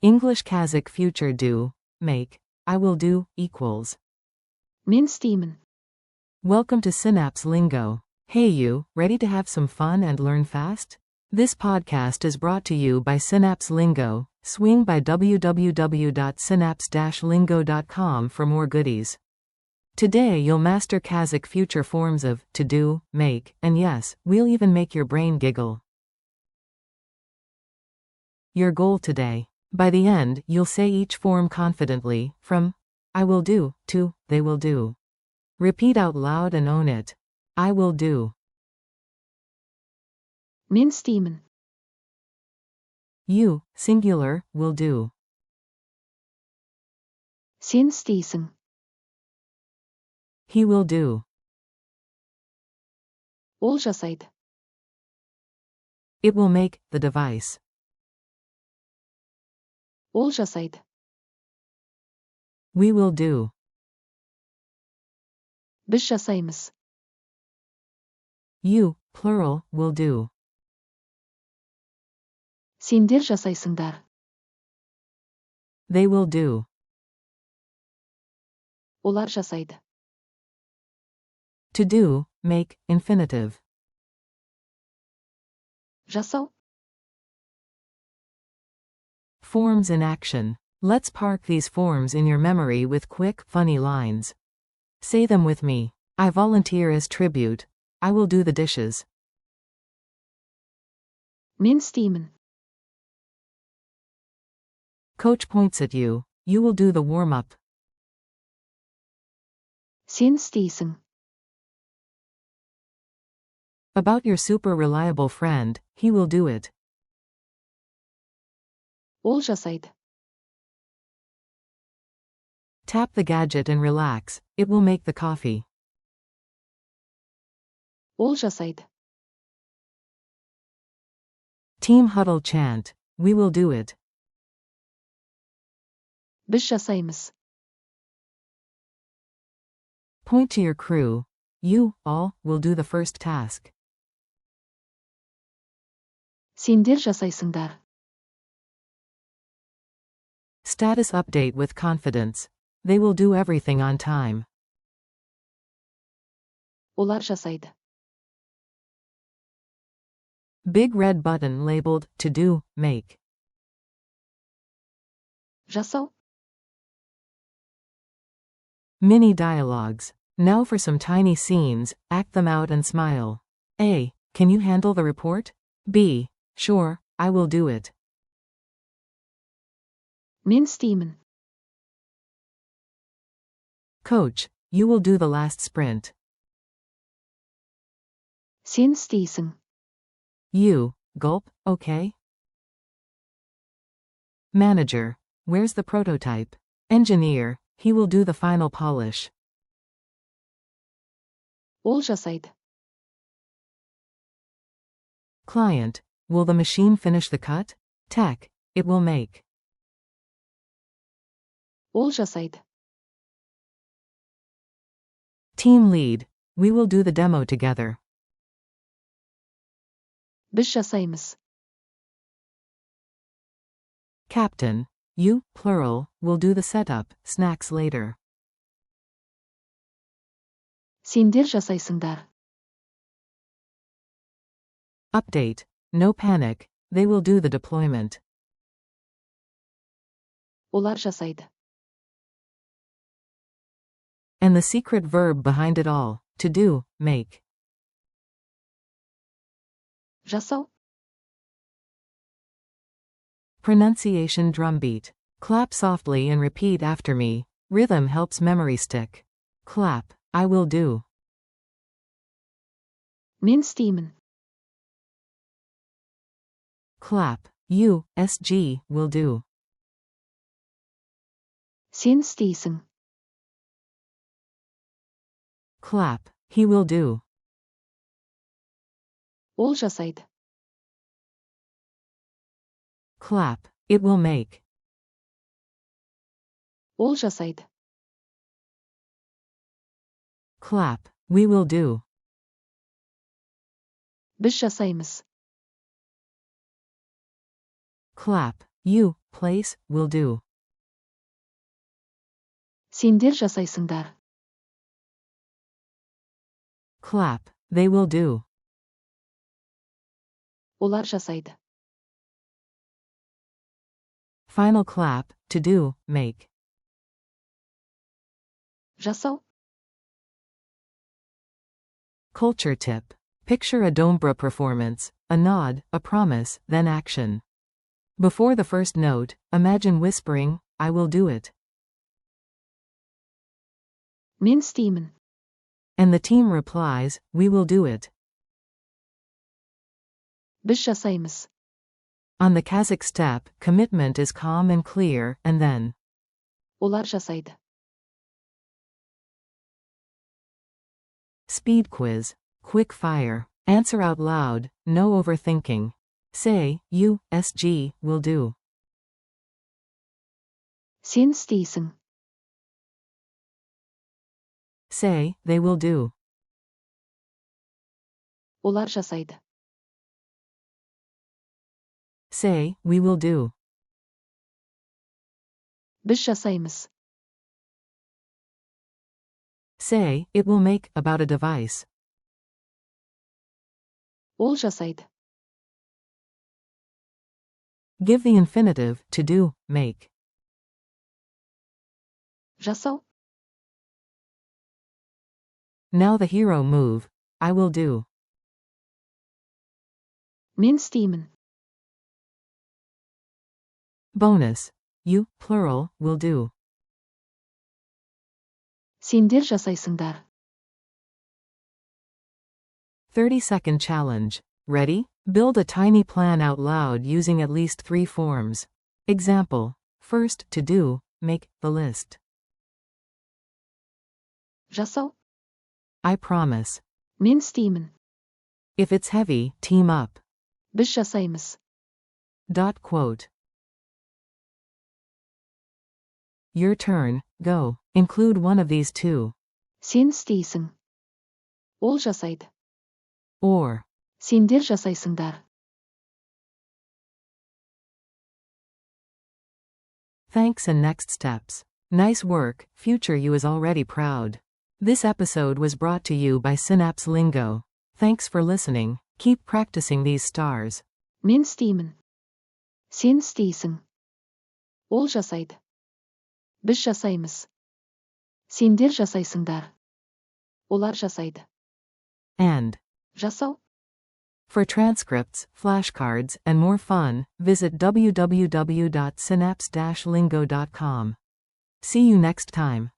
English Kazakh future do, make, I will do, equals. Мен істеймін. Welcome to Synapse Lingo. Hey you, ready to have some fun and learn fast? This podcast is brought to you by Synapse Lingo. Swing by www.synapse-lingo.com for more goodies. Today you'll master Kazakh future forms of to do, make, and yes, we'll even make your brain giggle. Your goal today. By the end, you'll say each form confidently, from I will do to they will do. Repeat out loud and own it. I will do. Мен істеймін. You, singular, will do. Сен істейсің. He will do. Ол жасайды. It will make the device. Ол жасайды. We will do. Біз жасаймыз. You, plural, will do. Сендер жасайсыңдар. They will do. Олар жасайды. To do, make, infinitive. Жасау. Forms in action. Let's park these forms in your memory with quick, funny lines. Say them with me. I volunteer as tribute. I will do the dishes. Мен істеймін. Coach points at you. You will do the warm-up. Сен істейсің. About your super reliable friend, he will do it. Ол жасайды. Tap the gadget and relax. It will make the coffee. Ол жасайды. Team huddle chant. We will do it. Біз жасаймыз. Point to your crew. You, all, will do the first task. Сендер жасайсыңдар. Status update with confidence. They will do everything on time. Олар жасайды. Big red button labeled to do, make. Жасау. Mini dialogues. Now for some tiny scenes, act them out and smile. A. Can you handle the report? B. Sure, I will do it. Мен істеймін. Coach, you will do the last sprint. Сен істейсің. You, gulp, okay? Manager, where's the prototype? Engineer, he will do the final polish. Ол жасайды. Client, will the machine finish the cut? Tech, it will make. Ол жасайды. Team lead, we will do the demo together. Біз жасаймыз. Captain, you, plural, will do the setup, snacks later. Сендер жасайсыңдар. Update, no panic, they will do the deployment. Олар жасайды. And the secret verb behind it all, to do, make. Жасау. Pronunciation drumbeat. Clap softly and repeat after me. Rhythm helps memory stick. Clap, I will do. Мен істеймін. Clap, you, SG, will do. Сен істейсің. Clap, he will do. Ол жасайды. Clap, it will make. Ол жасайды. Clap, we will do. Біз жасаймыз. Clap, you, place, will do. Сендер жасайсыңдар. Clap, they will do. Олар жасайды. Final clap, to do, make. Жасау. Culture tip. Picture a dombra performance, a nod, a promise, then action. Before the first note, imagine whispering, I will do it. Мен істеймін. And the team replies, we will do it. Біз жасаймыз. On the Kazakh step, commitment is calm and clear, and then. Олар жасайды. Speed quiz. Quick fire. Answer out loud, no overthinking. Say, you, SG, will do. Сен істейсің. Say, they will do. Олар жасайды. Say, we will do. Біз жасаймыз. Say, it will make, about a device. Ол жасайды. Give the infinitive, to do, make. Жасау. Now the hero move. I will do. Мен істеймін. Bonus. You, plural, will do. Сендер жасайсыңдар. 30-second challenge. Ready? Build a tiny plan out loud using at least 3 forms. Example. First, to do, make the list. Жасау. I promise. Мен істеймін. If it's heavy, team up. Біз жасаймыз. Quote. Your turn, go. Include one of these two. Сен істейсің. Ол жасайды. Or. Сендер жасайсыңдар. Thanks and next steps. Nice work, future you is already proud. This episode was brought to you by Synapse Lingo. Thanks for listening. Keep practicing these stars. Мен істеймін. Сен істейсің. Ол жасайды. Біз жасаймыз. Сендер жасайсыңдар. Олар жасайды. And. Жасау. For transcripts, flashcards, and more fun, visit www.synapse-lingo.com. See you next time.